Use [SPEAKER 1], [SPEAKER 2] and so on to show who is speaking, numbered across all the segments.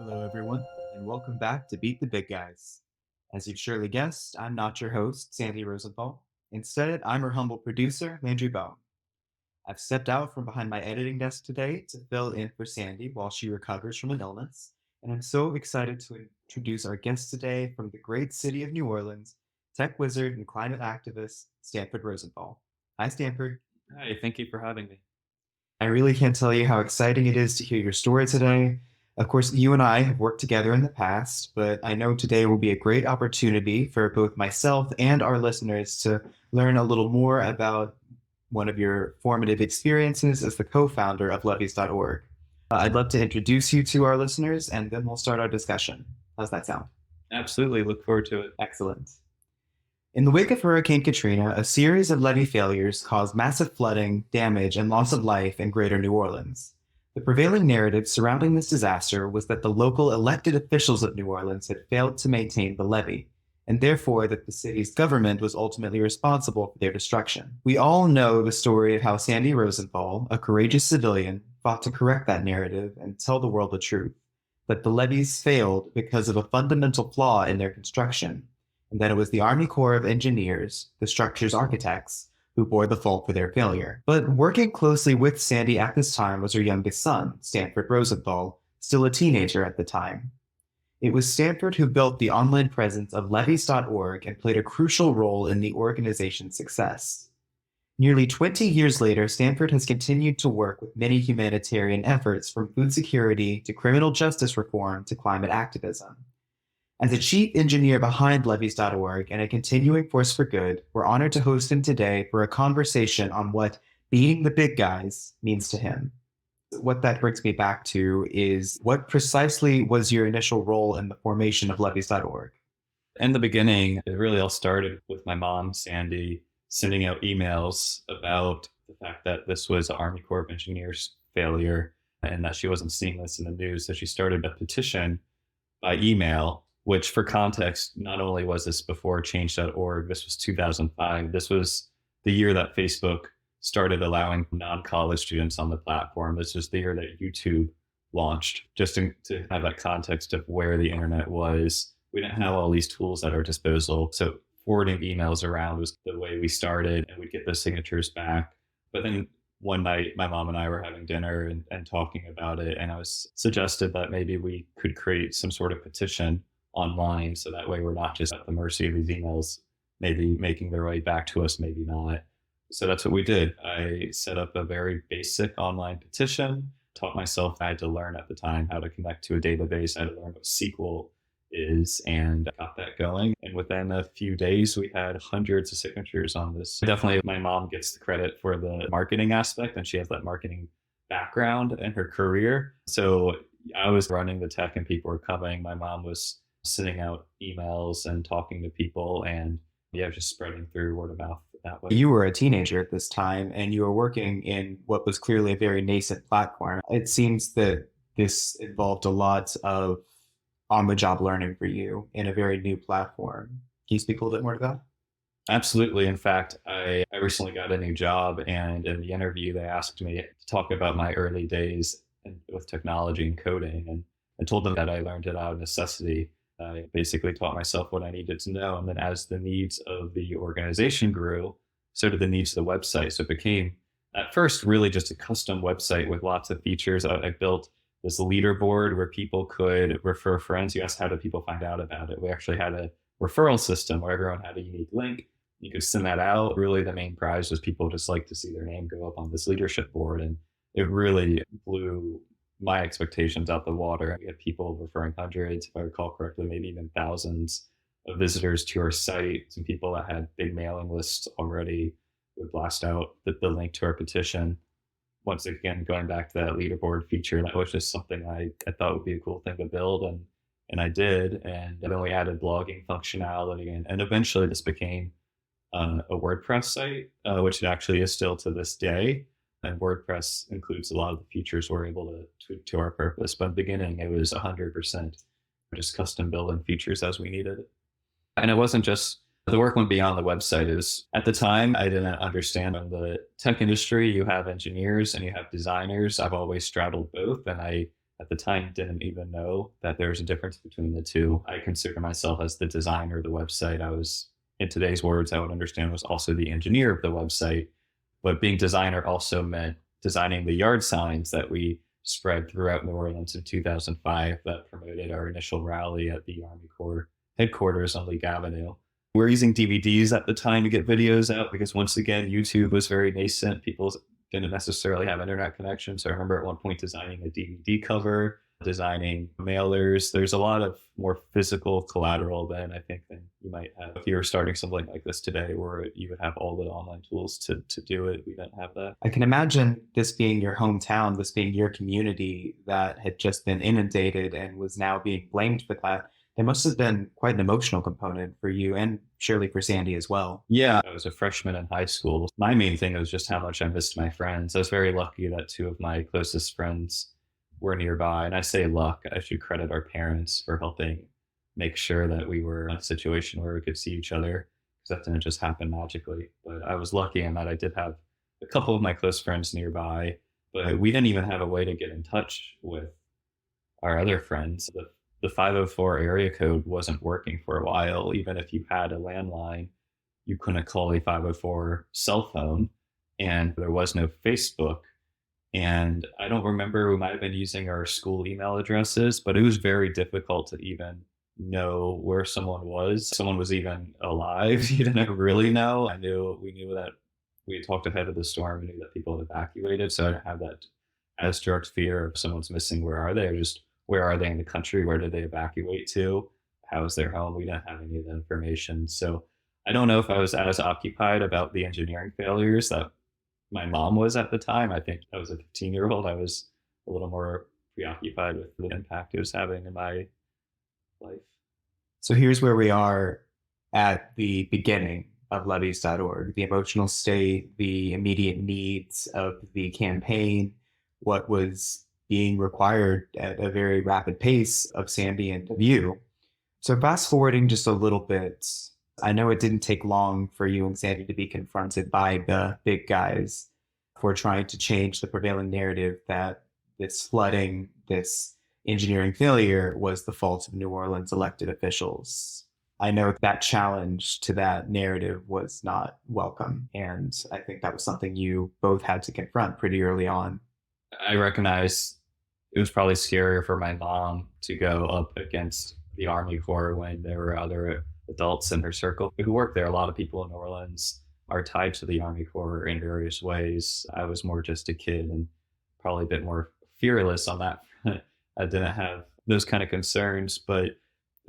[SPEAKER 1] Hello, everyone, and welcome back to Beat the Big Guys. As you've surely guessed, I'm not your host, Sandy Rosenthal. Instead, I'm your humble producer, Landry Bone. I've stepped out from behind my editing desk today to fill in for Sandy while she recovers from an illness, and I'm so excited to introduce our guest today from the great city of New Orleans, tech wizard and climate activist, Stanford Rosenthal. Hi, Stanford.
[SPEAKER 2] Hi, thank you for having me.
[SPEAKER 1] I really can't tell you how exciting it is to hear your story today. Of course, you and I have worked together in the past, but I know today will be a great opportunity for both myself and our listeners to learn a little more about one of your formative experiences as the co-founder of levies.org. I'd love to introduce you to our listeners, and then we'll start our discussion. How's that sound?
[SPEAKER 2] Absolutely, look forward to it.
[SPEAKER 1] Excellent. In the wake of Hurricane Katrina, a series of levee failures caused massive flooding, damage, and loss of life in greater New Orleans. The prevailing narrative surrounding this disaster was that the local elected officials of New Orleans had failed to maintain the levee, and therefore that the city's government was ultimately responsible for their destruction. We all know the story of how Sandy Rosenthal, a courageous civilian, fought to correct that narrative and tell the world the truth, that the levees failed because of a fundamental flaw in their construction, and that it was the Army Corps of Engineers, the structure's architects, who bore the fault for their failure. But working closely with Sandy at this time was her youngest son, Stanford Rosenthal, still a teenager at the time. It was Stanford who built the online presence of levees.org and played a crucial role in the organization's success. Nearly 20 years later, Stanford has continued to work with many humanitarian efforts from food security to criminal justice reform to climate activism. As a chief engineer behind levees.org and a continuing force for good, we're honored to host him today for a conversation on what being the big guys means to him. What that brings me back to is what precisely was your initial role in the formation of levees.org?
[SPEAKER 2] In the beginning, it really all started with my mom, Sandy, sending out emails about the fact that this was Army Corps of Engineers failure and that she wasn't seeing this in the news. So she started a petition by email, which for context, not only was this before change.org, this was 2005. This was the year that Facebook started allowing non-college students on the platform. This was the year that YouTube launched, just to have that context of where the internet was. We didn't have all these tools at our disposal. So forwarding emails around was the way we started, and we'd get the signatures back. But then one night, my mom and I were having dinner and talking about it, and I was suggested that maybe we could create some sort of petition online, so that way we're not just at the mercy of these emails, maybe making their way back to us, maybe not. So that's what we did. I set up a very basic online petition, taught myself, I had to learn at the time how to connect to a database, I had to learn what SQL is, and got that going. And within a few days, we had hundreds of signatures on this. Definitely, my mom gets the credit for the marketing aspect, and she has that marketing background in her career. So I was running the tech and people were coming. My mom was sending out emails and talking to people, and yeah, just spreading through word of mouth that way.
[SPEAKER 1] You were a teenager at this time, and you were working in what was clearly a very nascent platform. It seems that this involved a lot of on-the-job learning for you in a very new platform. Can you speak a little bit more to that?
[SPEAKER 2] Absolutely. In fact, I recently got a new job, and in the interview, they asked me to talk about my early days with technology and coding, and I told them that I learned it out of necessity. I basically taught myself what I needed to know. And then as the needs of the organization grew, so did the needs of the website. So it became at first really just a custom website with lots of features. I built this leaderboard where people could refer friends. You asked, how do people find out about it? We actually had a referral system where everyone had a unique link. You could send that out. Really, the main prize was people just like to see their name go up on this leadership board. And it really blew my expectations out the water. We had people referring hundreds, if I recall correctly, maybe even thousands of visitors to our site. Some people that had big mailing lists already would blast out the link to our petition. Once again, going back to that leaderboard feature, that was just something I thought would be a cool thing to build. And I did. And then we added blogging functionality. And eventually this became a WordPress site, which it actually is still to this day. And WordPress includes a lot of the features we're able to tweak to our purpose. But in the beginning, it was 100% just custom building features as we needed. And it wasn't just, the work went beyond the website. Is at the time, I didn't understand in the tech industry, you have engineers and you have designers. I've always straddled both. And I at the time didn't even know that there's a difference between the two. I consider myself as the designer of the website. I was, in today's words, I would understand was also the engineer of the website. But being designer also meant designing the yard signs that we spread throughout New Orleans in 2005 that promoted our initial rally at the Army Corps headquarters on League Avenue. We were using DVDs at the time to get videos out because, once again, YouTube was very nascent. People didn't necessarily have internet connections. So I remember at one point designing a DVD cover, designing mailers. There's a lot of more physical collateral than I think than you might have if you were starting something like this today, where you would have all the online tools to do it. We didn't have that.
[SPEAKER 1] I can imagine this being your hometown, this being your community that had just been inundated and was now being blamed for that. There must have been quite an emotional component for you and surely for Sandy as well.
[SPEAKER 2] Yeah, I was a freshman in high school. My main thing was just how much I missed my friends. I was very lucky that two of my closest friends were nearby. And I say luck, I should credit our parents for helping make sure that we were in a situation where we could see each other, because that didn't just happen magically. But I was lucky in that I did have a couple of my close friends nearby, but we didn't even have a way to get in touch with our other friends. The 504 area code wasn't working for a while. Even if you had a landline, you couldn't call a 504 cell phone, and there was no Facebook. And I don't remember, we might have been using our school email addresses, but it was very difficult to even know where someone was. Someone was even alive. You didn't really know. We knew that we had talked ahead of the storm. We knew that people had evacuated. So I didn't have that as direct fear of someone's missing. Where are they? Or just where are they in the country? Where did they evacuate to? How is their home? We didn't have any of that information. So I don't know if I was as occupied about the engineering failures that my mom was at the time. I think I was a 15-year-old. I was a little more preoccupied with the impact it was having in my life.
[SPEAKER 1] So here's where we are at the beginning of levees.org, the emotional state, the immediate needs of the campaign, what was being required at a very rapid pace of Sandy and of you. So fast forwarding just a little bit, I know it didn't take long for you and Sandy to be confronted by the big guys for trying to change the prevailing narrative that this flooding, this engineering failure was the fault of New Orleans elected officials. I know that challenge to that narrative was not welcome. And I think that was something you both had to confront pretty early on.
[SPEAKER 2] I recognize it was probably scarier for my mom to go up against the Army Corps when there were other adults in her circle who worked there. A lot of people in New Orleans are tied to the Army Corps in various ways. I was more just a kid and probably a bit more fearless on that front. I didn't have those kind of concerns, but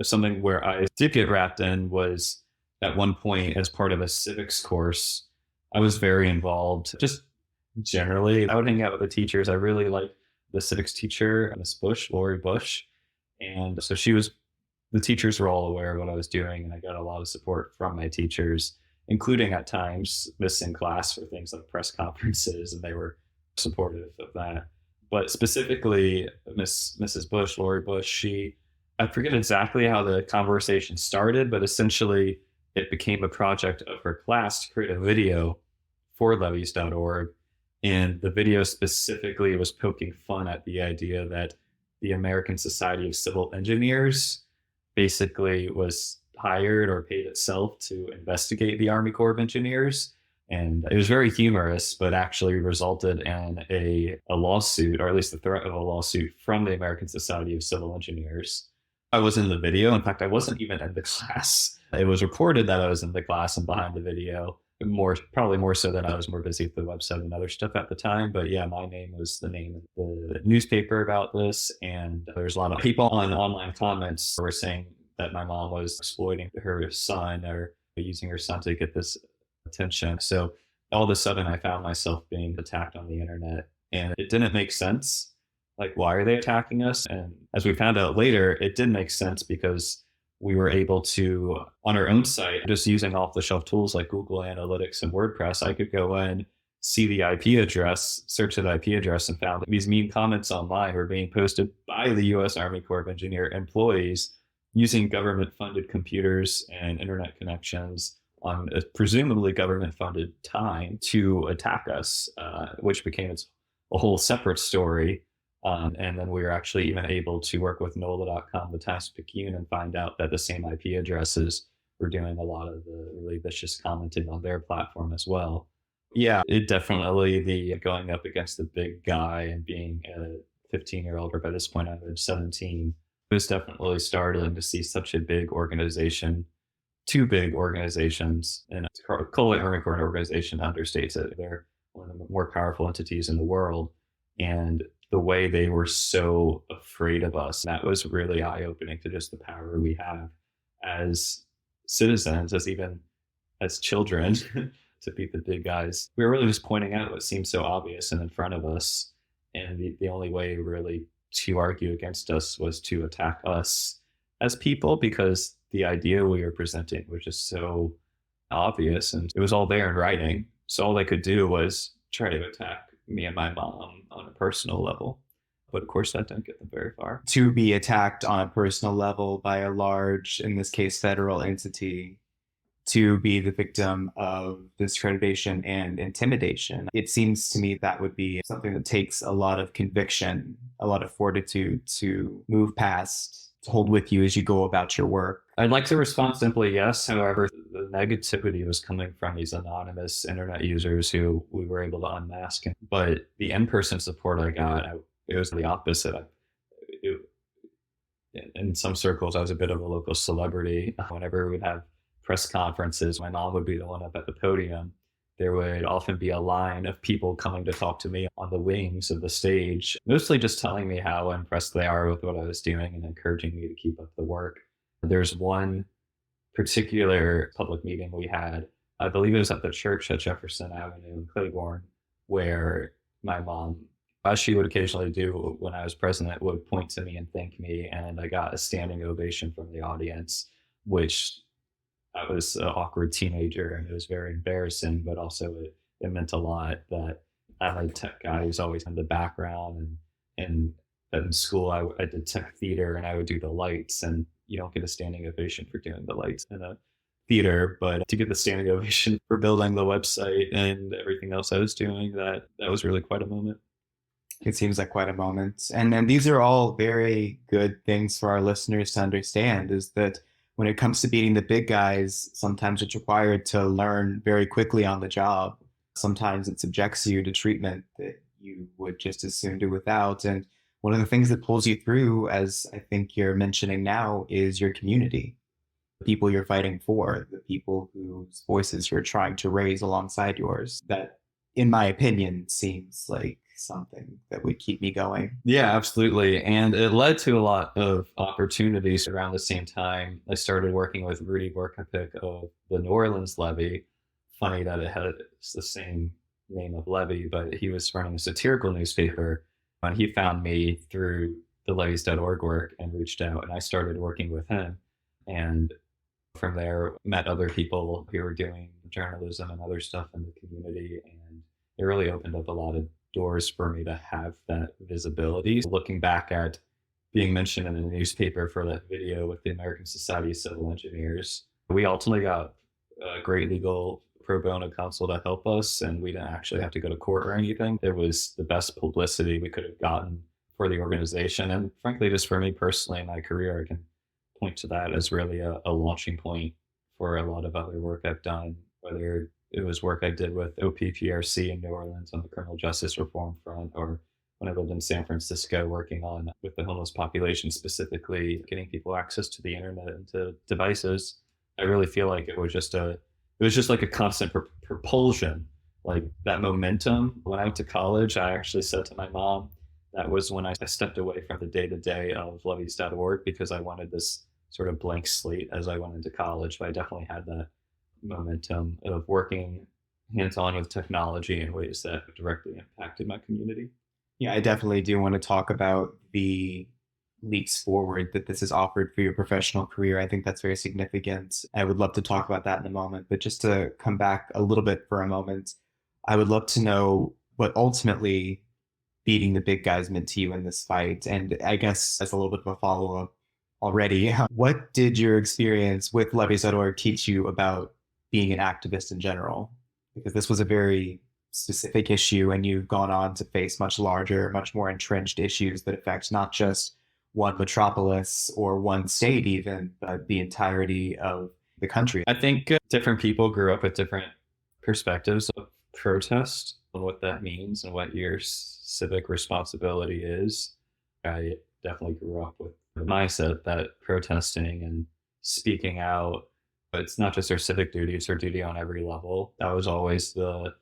[SPEAKER 2] something where I did get wrapped in was at one point as part of a civics course, I was very involved. Just generally, I would hang out with the teachers. I really liked the civics teacher, Miss Bush, Lori Bush. And so the teachers were all aware of what I was doing, and I got a lot of support from my teachers, including at times missing class for things like press conferences, and they were supportive of that. But specifically, Mrs. Bush, Lori Bush, I forget exactly how the conversation started, but essentially it became a project of her class to create a video for levees.org. And the video specifically was poking fun at the idea that the American Society of Civil Engineers basically was hired or paid itself to investigate the Army Corps of Engineers. And it was very humorous, but actually resulted in a lawsuit, or at least the threat of a lawsuit from the American Society of Civil Engineers. I was in the video. In fact, I wasn't even in the class. It was reported that I was in the class and behind the video, probably more so than I was more busy with the website and other stuff at the time. But yeah, my name was the name of the newspaper about this. And there's a lot of people on online comments who were saying that my mom was exploiting her son or using her son to get this attention. So all of a sudden I found myself being attacked on the internet, and it didn't make sense. Like, why are they attacking us? And as we found out later, it did make sense because we were able to, on our own site, just using off-the-shelf tools like Google Analytics and WordPress, I could go in, see the IP address, search the IP address, and found that these mean comments online were being posted by the U.S. Army Corps of Engineer employees using government-funded computers and internet connections on a presumably government-funded time to attack us, which became a whole separate story. And then we were actually even able to work with NOLA.com, the Task-Picayune, and find out that the same IP addresses were doing a lot of the really vicious commenting on their platform as well. Yeah, it definitely the going up against the big guy and being a 15-year-old, or by this point I was 17, it was definitely startling to see such a big organization, two big organizations, and call it Army Corps an organization understates it. They're one of the more powerful entities in the world. And the way they were so afraid of us, that was really eye-opening to just the power we have as citizens, as even as children, to beat the big guys. We were really just pointing out what seemed so obvious and in front of us. And the only way really to argue against us was to attack us as people, because the idea we were presenting was just so obvious and it was all there in writing. So all they could do was try to attack me and my mom on a personal level. But of course, that didn't get them very far.
[SPEAKER 1] To be attacked on a personal level by a large, in this case, federal entity, to be the victim of discreditation and intimidation. It seems to me that would be something that takes a lot of conviction, a lot of fortitude to move past, to hold with you as you go about your work.
[SPEAKER 2] I'd like to respond simply yes. However, the negativity was coming from these anonymous internet users who we were able to unmask. But the in-person support I got, it was the opposite. In some circles, I was a bit of a local celebrity. Whenever we'd have press conferences, my mom would be the one up at the podium. There would often be a line of people coming to talk to me on the wings of the stage, mostly just telling me how impressed they are with what I was doing and encouraging me to keep up the work. There's one particular public meeting we had, I believe it was at the church at Jefferson Avenue in Claiborne, where my mom, as she would occasionally do when I was president, would point to me and thank me. And I got a standing ovation from the audience, which I was an awkward teenager and it was very embarrassing, but also it meant a lot that I'm a tech guy who's always in the background. And in school, I did tech theater and I would do the lights, and you don't get a standing ovation for doing the lights in a theater, but to get the standing ovation for building the website and everything else I was doing, that was really quite a moment.
[SPEAKER 1] It seems like quite a moment. And these are all very good things for our listeners to understand, is that when it comes to beating the big guys, sometimes it's required to learn very quickly on the job. Sometimes it subjects you to treatment that you would just as soon do without. And one of the things that pulls you through, as I think you're mentioning now, is your community, the people you're fighting for, the people whose voices you're trying to raise alongside yours. That, in my opinion, seems like something that would keep me going.
[SPEAKER 2] Yeah, absolutely. And it led to a lot of opportunities. Around the same time, I started working with Rudy Borkopic of the New Orleans Levy. Funny that it had the same name of Levy, but he was running a satirical newspaper. And he found me through the levies.org work and reached out, and I started working with him. And from there, met other people who were doing journalism and other stuff in the community. And it really opened up a lot of doors for me to have that visibility. Looking back at being mentioned in the newspaper for that video with the American Society of Civil Engineers, we ultimately got a great legal pro bono counsel to help us, and we didn't actually have to go to court or anything. It was the best publicity we could have gotten for the organization. And frankly, just for me personally in my career, I can point to that as really a launching point for a lot of other work I've done, whether it was work I did with OPPRC in New Orleans on the criminal justice reform front, or when I lived in San Francisco working on with the homeless population, specifically getting people access to the internet and to devices. I really feel like it was just like a constant propulsion, like that momentum. When I went to college, I actually said to my mom, that was when I stepped away from the day-to-day of levies.org, because I wanted this sort of blank slate as I went into college. But I definitely had that momentum of working hands-on with technology in ways that directly impacted my community.
[SPEAKER 1] Yeah, I definitely do want to talk about the leaps forward that this has offered for your professional career. I think that's very significant. I would love to talk about that in a moment, but just to come back a little bit for a moment, I would love to know what ultimately beating the big guys meant to you in this fight. And I guess as a little bit of a follow-up already, what did your experience with levies.org teach you about being an activist in general? Because this was a very specific issue, and you've gone on to face much larger, much more entrenched issues that affect not just one metropolis or one state, even, but the entirety of the country.
[SPEAKER 2] I think different people grew up with different perspectives of protest and what that means and what your civic responsibility is. I definitely grew up with the mindset that protesting and speaking out, but it's not just our civic duty, it's our duty on every level. That was always the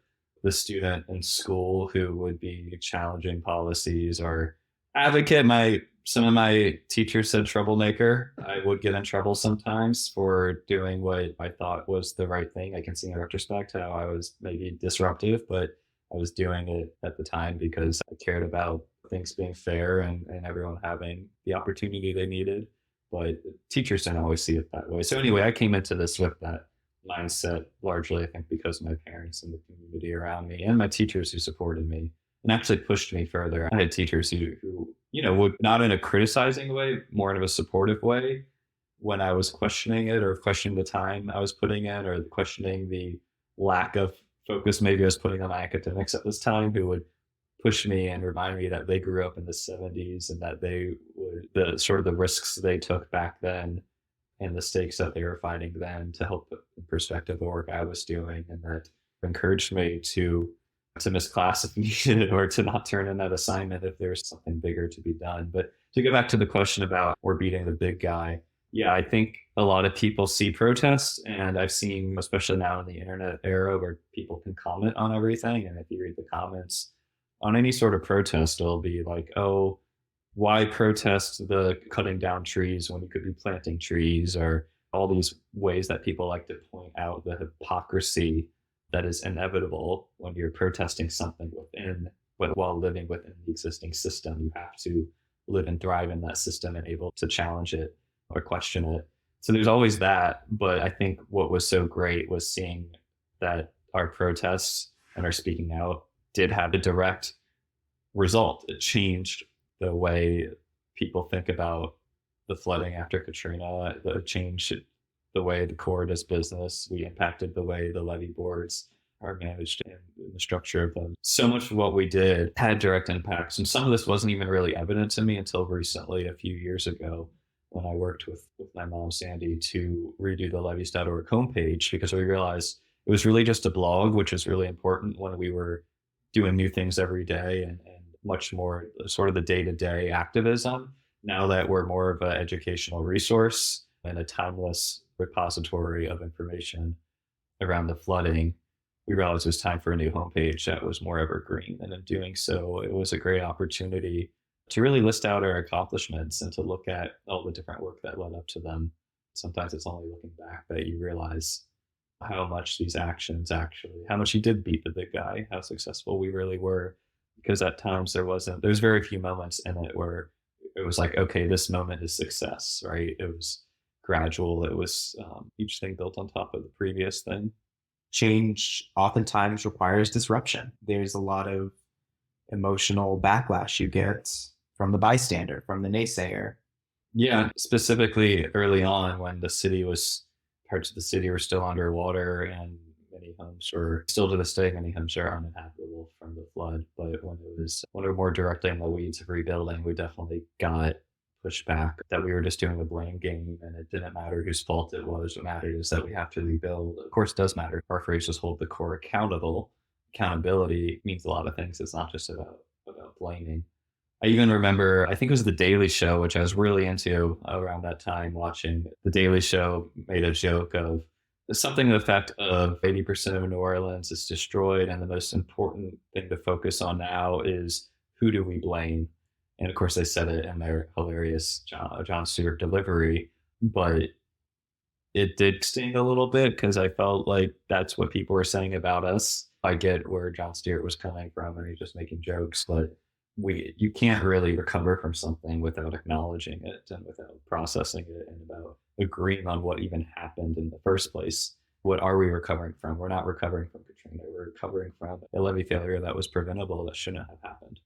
[SPEAKER 2] student in school who would be challenging policies or advocate. My Some of my teachers said troublemaker. I would get in trouble sometimes for doing what I thought was the right thing. I can see in retrospect how I was maybe disruptive, but I was doing it at the time because I cared about things being fair and everyone having the opportunity they needed. But teachers don't always see it that way. So anyway, I came into this with that mindset largely, I think, because of my parents and the community around me and my teachers who supported me and actually pushed me further. I had teachers who would not in a criticizing way, more in a supportive way when I was questioning it or questioning the time I was putting in or questioning the lack of focus maybe I was putting on my academics at this time, who would push me and remind me that they grew up in the 70s and that they would, the sort of the risks they took back then and the stakes that they were fighting then to help put in perspective the work I was doing, and that encouraged me to miss class if needed or to not turn in that assignment if there's something bigger to be done. But to go back to the question about we're beating the big guy, yeah, I think a lot of people see protests, and I've seen, especially now in the internet era where people can comment on everything. And if you read the comments on any sort of protest, it'll be like, oh, why protest the cutting down trees when you could be planting trees, or all these ways that people like to point out the hypocrisy that is inevitable when you're protesting something while living within the existing system. You have to live and thrive in that system and able to challenge it or question it. So there's always that. But I think what was so great was seeing that our protests and our speaking out did have a direct result. It changed the way people think about the flooding after Katrina. It changed the way the Corps does business. We impacted the way the levee boards are managed and the structure of them. So much of what we did had direct impacts. And some of this wasn't even really evident to me until recently, a few years ago, when I worked with my mom, Sandy, to redo the levees.org homepage, because we realized it was really just a blog, which is really important when we were doing new things every day and much more sort of the day-to-day activism. Now that we're more of an educational resource and a timeless repository of information around the flooding, we realized it was time for a new homepage that was more evergreen. And in doing so, it was a great opportunity to really list out our accomplishments and to look at all the different work that led up to them. Sometimes it's only looking back that you realize how much these actions actually, how much you did beat the big guy, how successful we really were. Because at times there's very few moments in it where it was like, okay, this moment is success, right? It was gradual. It was each thing built on top of the previous thing.
[SPEAKER 1] Change oftentimes requires disruption. There's a lot of emotional backlash you get from the bystander, from the naysayer.
[SPEAKER 2] Yeah, specifically early on when parts of the city were still underwater and many homes were, still to this day, many homes are uninhabitable from the flood. But when we were more directly in the weeds of rebuilding, we definitely got pushback that we were just doing a blame game and it didn't matter whose fault it was. What mattered is that we have to rebuild. Of course, it does matter. Our phrase is hold the Corps accountable. Accountability means a lot of things. It's not just about blaming. I even remember, I think it was The Daily Show, which I was really into around that time watching. The Daily Show made a joke of something to the effect of 80% of New Orleans is destroyed, and the most important thing to focus on now is who do we blame? And of course, they said it in their hilarious Jon Stewart delivery, but it did sting a little bit because I felt like that's what people were saying about us. I get where Jon Stewart was coming from, and he's just making jokes, but you can't really recover from something without acknowledging it and without processing it and about agreeing on what even happened in the first place. What are we recovering from? We're not recovering from Katrina. We're recovering from a levee failure that was preventable, that shouldn't have happened.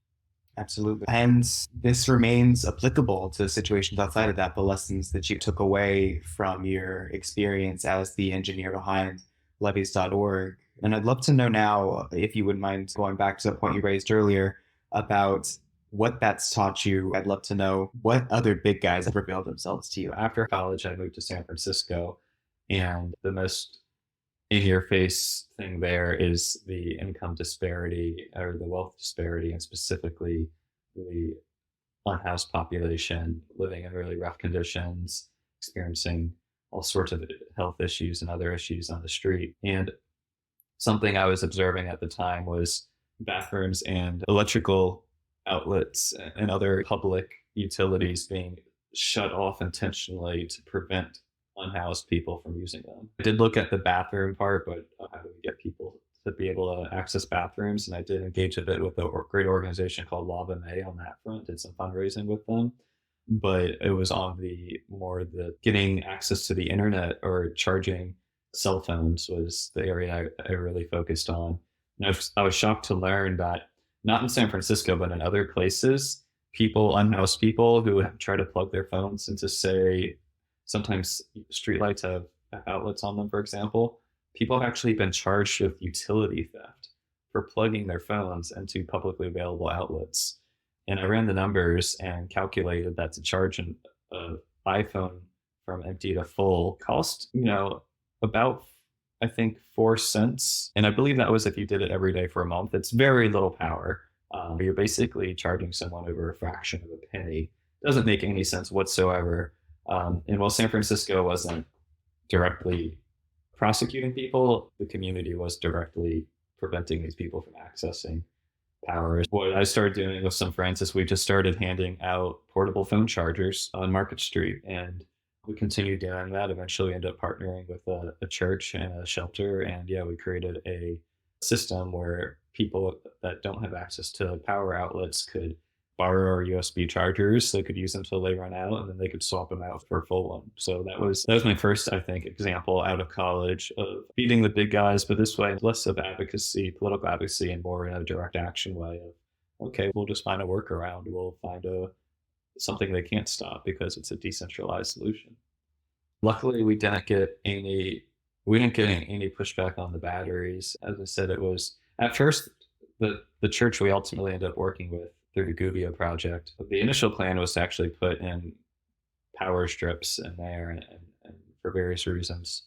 [SPEAKER 1] Absolutely. And this remains applicable to situations outside of that. The lessons that you took away from your experience as the engineer behind levees.org And I'd love to know now, if you wouldn't mind going back to the point you raised earlier about what that's taught you. I'd love to know what other big guys have revealed themselves to you.
[SPEAKER 2] After college, I moved to San Francisco, and the most in your face thing there is the income disparity or the wealth disparity, and specifically the unhoused population living in really rough conditions, experiencing all sorts of health issues and other issues on the street. And something I was observing at the time was bathrooms and electrical outlets and other public utilities being shut off intentionally to prevent unhoused people from using them. I did look at the bathroom part, but how do we get people to be able to access bathrooms? And I did engage a bit with a great organization called Lava May on that front, did some fundraising with them. But it was on the more the getting access to the internet or charging cell phones was the area I really focused on. And I was shocked to learn that not in San Francisco, but in other places, unhoused people who have tried to plug their phones into, say, sometimes streetlights have outlets on them, for example, people have actually been charged with utility theft for plugging their phones into publicly available outlets. And I ran the numbers and calculated that to charge an iPhone from empty to full cost, about, I think, 4 cents. And I believe that was if you did it every day for a month. It's very little power. You're basically charging someone over a fraction of a penny. Doesn't make any sense whatsoever. And while San Francisco wasn't directly prosecuting people, the community was directly preventing these people from accessing power. What I started doing with some friends is we just started handing out portable phone chargers on Market Street, and we continued doing that. Eventually, we ended up partnering with a church and a shelter, and yeah, we created a system where people that don't have access to power outlets could borrow our USB chargers. They could use them until they run out, and then they could swap them out for a full one. So that was my first, I think, example out of college of beating the big guys, but this way, less of advocacy, political advocacy, and more in a direct action way of, okay, we'll just find a workaround. We'll find something they can't stop because it's a decentralized solution. Luckily, we didn't get any pushback on the batteries. As I said, it was at first the church we ultimately ended up working with through the Gubia project. The initial plan was to actually put in power strips in there, and for various reasons,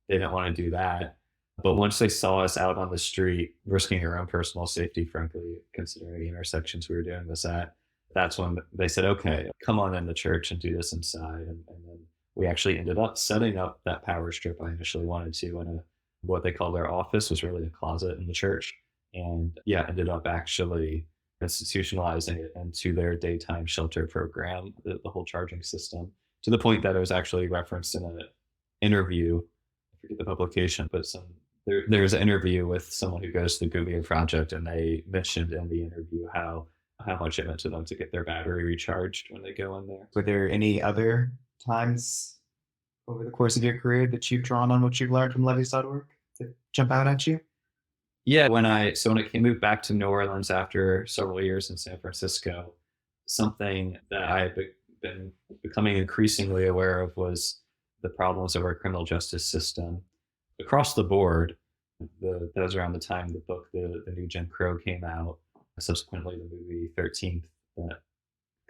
[SPEAKER 2] they didn't want to do that. But once they saw us out on the street, risking our own personal safety, frankly, considering the intersections we were doing this at, that's when they said, okay, come on in the church and do this inside. And then we actually ended up setting up that power strip I initially wanted to in what they called their office, was really a closet in the church. And yeah, ended up actually institutionalizing it into their daytime shelter program, the whole charging system, to the point that it was actually referenced in an interview. I forget the publication, but there's an interview with someone who goes to the Gubia project, and they mentioned in the interview how much it meant to them to get their battery recharged when they go in there.
[SPEAKER 1] Were there any other times over the course of your career that you've drawn on what you've learned from levees.org that jump out at you?
[SPEAKER 2] Yeah, when I moved back to New Orleans after several years in San Francisco, something that I had been becoming increasingly aware of was the problems of our criminal justice system across the board. That was around the time the book, the New Jim Crow, came out. Subsequently, the movie 13th that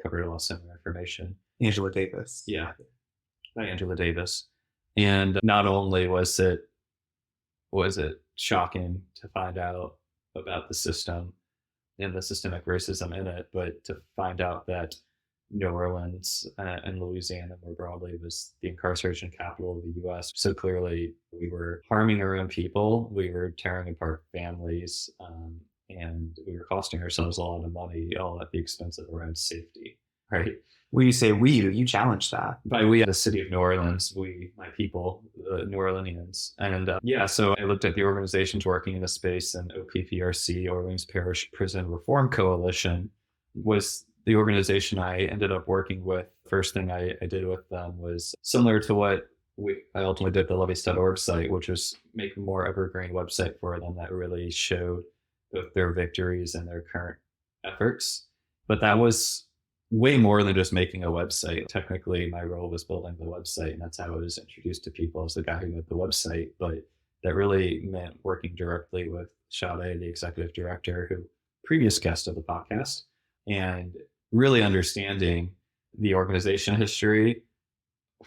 [SPEAKER 2] covered a lot of similar information.
[SPEAKER 1] Angela Davis.
[SPEAKER 2] Yeah, by Angela Davis. And not only was it shocking to find out about the system and the systemic racism in it, but to find out that New Orleans and Louisiana more broadly was the incarceration capital of the U.S. So clearly we were harming our own people, we were tearing apart families, and we were costing ourselves a lot of money, all at the expense of our own safety, right?
[SPEAKER 1] When you say we, you challenge that.
[SPEAKER 2] By we, the city of New Orleans, my people, the New Orleanians. And so I looked at the organizations working in the space, and OPPRC, Orleans Parish Prison Reform Coalition, was the organization I ended up working with. First thing I did with them was similar to what I ultimately did the levees.org site, which was make a more evergreen website for them that really showed both their victories and their current efforts. But that was way more than just making a website. Technically, my role was building the website, and that's how I was introduced to people, as the guy who made the website. But that really meant working directly with Sade, the executive director, who previous guest of the podcast, and really understanding the organization history,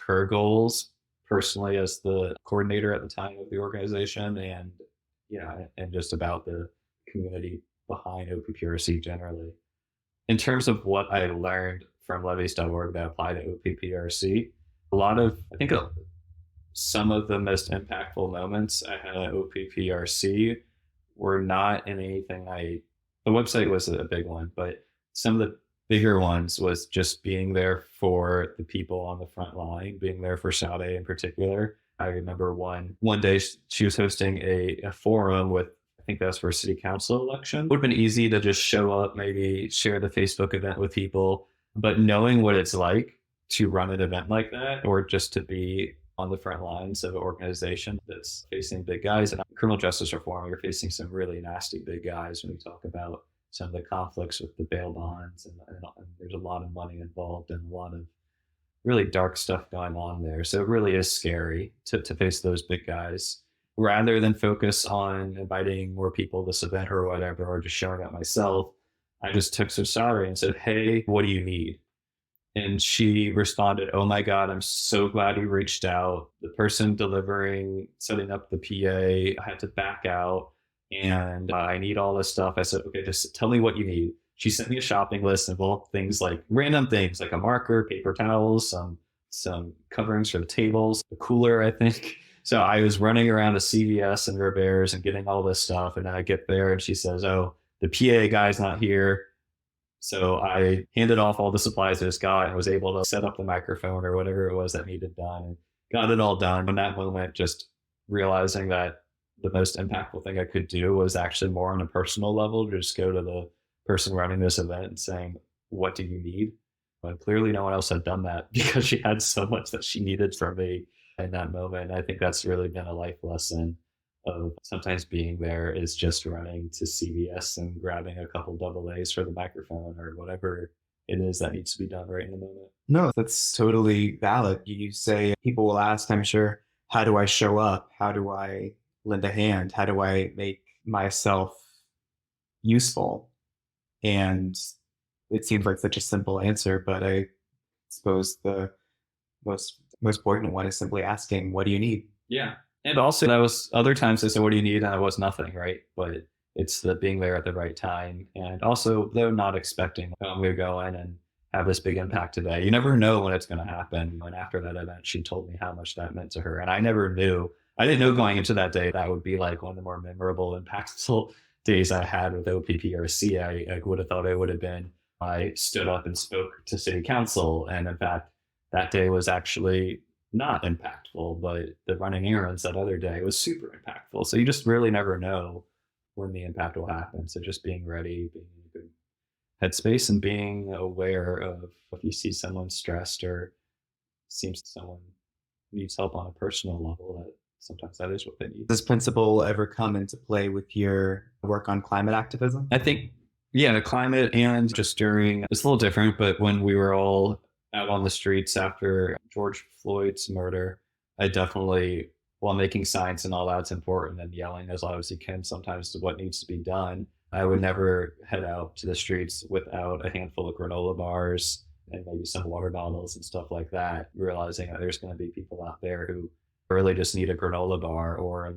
[SPEAKER 2] her goals personally as the coordinator at the time of the organization, and and just about the community behind OPPRC generally. In terms of what I learned from levies.org that apply to OPPRC, a lot of, I think some of the most impactful moments I had at OPPRC were not in anything the website was a big one, but some of the bigger ones was just being there for the people on the front line, being there for Sade in particular. I remember one day she was hosting a forum with, I think that was for a city council election. It would have been easy to just show up, maybe share the Facebook event with people, but knowing what it's like to run an event like that, or just to be on the front lines of an organization that's facing big guys. And criminal justice reform, you're facing some really nasty big guys when we talk about some of the conflicts with the bail bonds, and there's a lot of money involved and a lot of really dark stuff going on there. So it really is scary to face those big guys. Rather than focus on inviting more people to this event or whatever, or just showing up myself, I just took Sosari and said, "Hey, what do you need?" And she responded, "Oh my God, I'm so glad you reached out. The person setting up the PA, I had to back out and I need all this stuff." I said, "Okay, just tell me what you need." She sent me a shopping list of all things, like random things, like a marker, paper towels, some coverings for the tables, a cooler, I think. So I was running around to CVS and Robert's and getting all this stuff. And then I get there and she says, "Oh, the PA guy's not here." So I handed off all the supplies to this guy and was able to set up the microphone or whatever it was that needed done, and got it all done. In that moment, just realizing that the most impactful thing I could do was actually more on a personal level, just go to the person running this event and saying, "What do you need?" But clearly no one else had done that because she had so much that she needed from me in that moment. And I think that's really been a life lesson of sometimes being there is just running to CVS and grabbing a couple double A's for the microphone or whatever it is that needs to be done right in the moment.
[SPEAKER 1] No, that's totally valid. You say people will ask, I'm sure, how do I show up? How do I lend a hand? How do I make myself useful? And it seems like such a simple answer, but I suppose the most important one is simply asking, what do you need?
[SPEAKER 2] Yeah. And also that was other times I said, "What do you need?" And it was nothing, right? But it's the being there at the right time. And also though not expecting we would go in and have this big impact today. You never know when it's going to happen. And after that event, she told me how much that meant to her. And I didn't know going into that day that would be like one of the more memorable, impactful days I had with OPPRC. I would have thought it would have been, I stood up and spoke to city council. And in fact, that day was actually not impactful, but the running errands that other day was super impactful. So you just really never know when the impact will happen. So just being ready, being in a good headspace, and being aware of if you see someone stressed or seems someone needs help on a personal level, that sometimes that is what they need.
[SPEAKER 1] Does this principle ever come into play with your work on climate activism?
[SPEAKER 2] I think, yeah, the climate, and just during, it's a little different, but when we were all out on the streets after George Floyd's murder, I definitely, while making signs and all that's important and yelling as loud as you can sometimes to what needs to be done, I would never head out to the streets without a handful of granola bars and maybe some water bottles and stuff like that, realizing that there's going to be people out there who really just need a granola bar. Or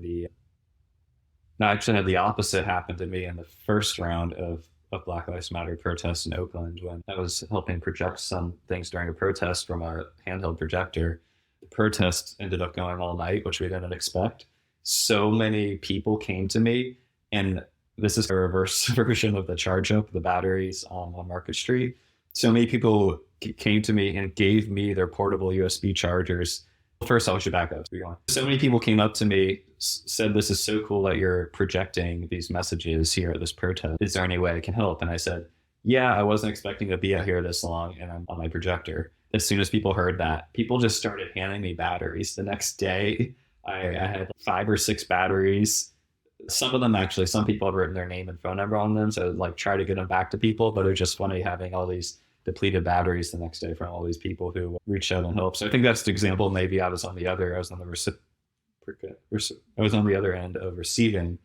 [SPEAKER 2] actually the opposite happened to me in the first round of Black Lives Matter protests in Oakland, when I was helping project some things during a protest from a handheld projector. The protest ended up going all night, which we didn't expect. So many people came to me, and this is a reverse version of the charge up, the batteries on Market Street. So many people came to me and gave me their portable USB chargers. First, I should back up. So many people came up to me, said, "This is so cool that you're projecting these messages here at this protest. Is there any way I can help?" And I said, "Yeah, I wasn't expecting to be out here this long, and I'm on my projector." As soon as people heard that, people just started handing me batteries. The next day, I had 5 or 6 batteries. Some of them, actually, some people have written their name and phone number on them, so like try to get them back to people. But it was just funny having all these depleted batteries the next day from all these people who reached out and helped. So I think that's the example. Maybe I was on the I was on the other end of receiving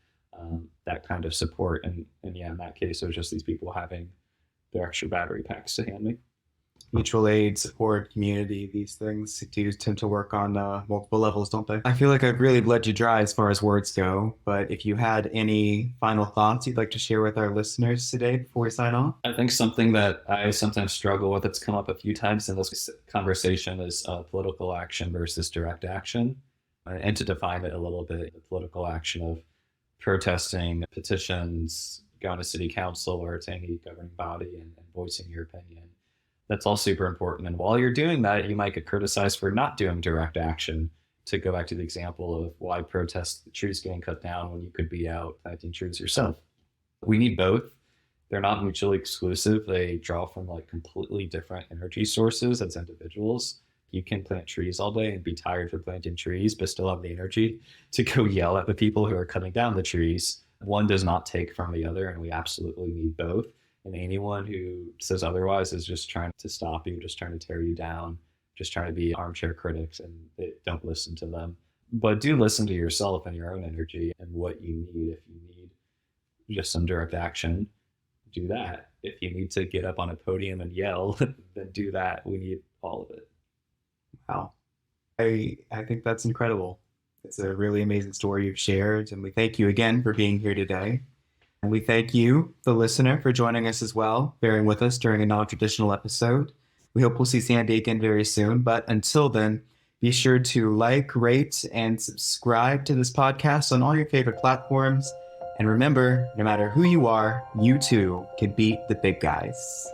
[SPEAKER 2] that kind of support. And yeah, in that case, it was just these people having their extra battery packs to hand me.
[SPEAKER 1] Mutual aid, support, community, these things do tend to work on multiple levels, don't they? I feel like I've really bled you dry as far as words go, but if you had any final thoughts you'd like to share with our listeners today before we sign off?
[SPEAKER 2] I think something that I sometimes struggle with, it's come up a few times in this conversation, is political action versus direct action. And to define it a little bit, the political action of protesting, petitions, going to city council or to any governing body and voicing your opinion. That's all super important. And while you're doing that, you might get criticized for not doing direct action. To go back to the example of why protest the trees getting cut down when you could be out planting trees yourself. We need both. They're not mutually exclusive. They draw from like completely different energy sources as individuals. You can plant trees all day and be tired for planting trees, but still have the energy to go yell at the people who are cutting down the trees. One does not take from the other, and we absolutely need both. And anyone who says otherwise is just trying to stop you, just trying to tear you down, just trying to be armchair critics, and don't listen to them. But do listen to yourself and your own energy and what you need. If you need just some direct action, do that. If you need to get up on a podium and yell, then do that. We need all of it.
[SPEAKER 1] Wow. I think that's incredible. It's a really amazing story you've shared, and we thank you again for being here today. And we thank you, the listener, for joining us as well, bearing with us during a non-traditional episode. We hope we'll see Sandy again very soon, but until then, be sure to like, rate, and subscribe to this podcast on all your favorite platforms. And remember, no matter who you are, you too can beat the big guys.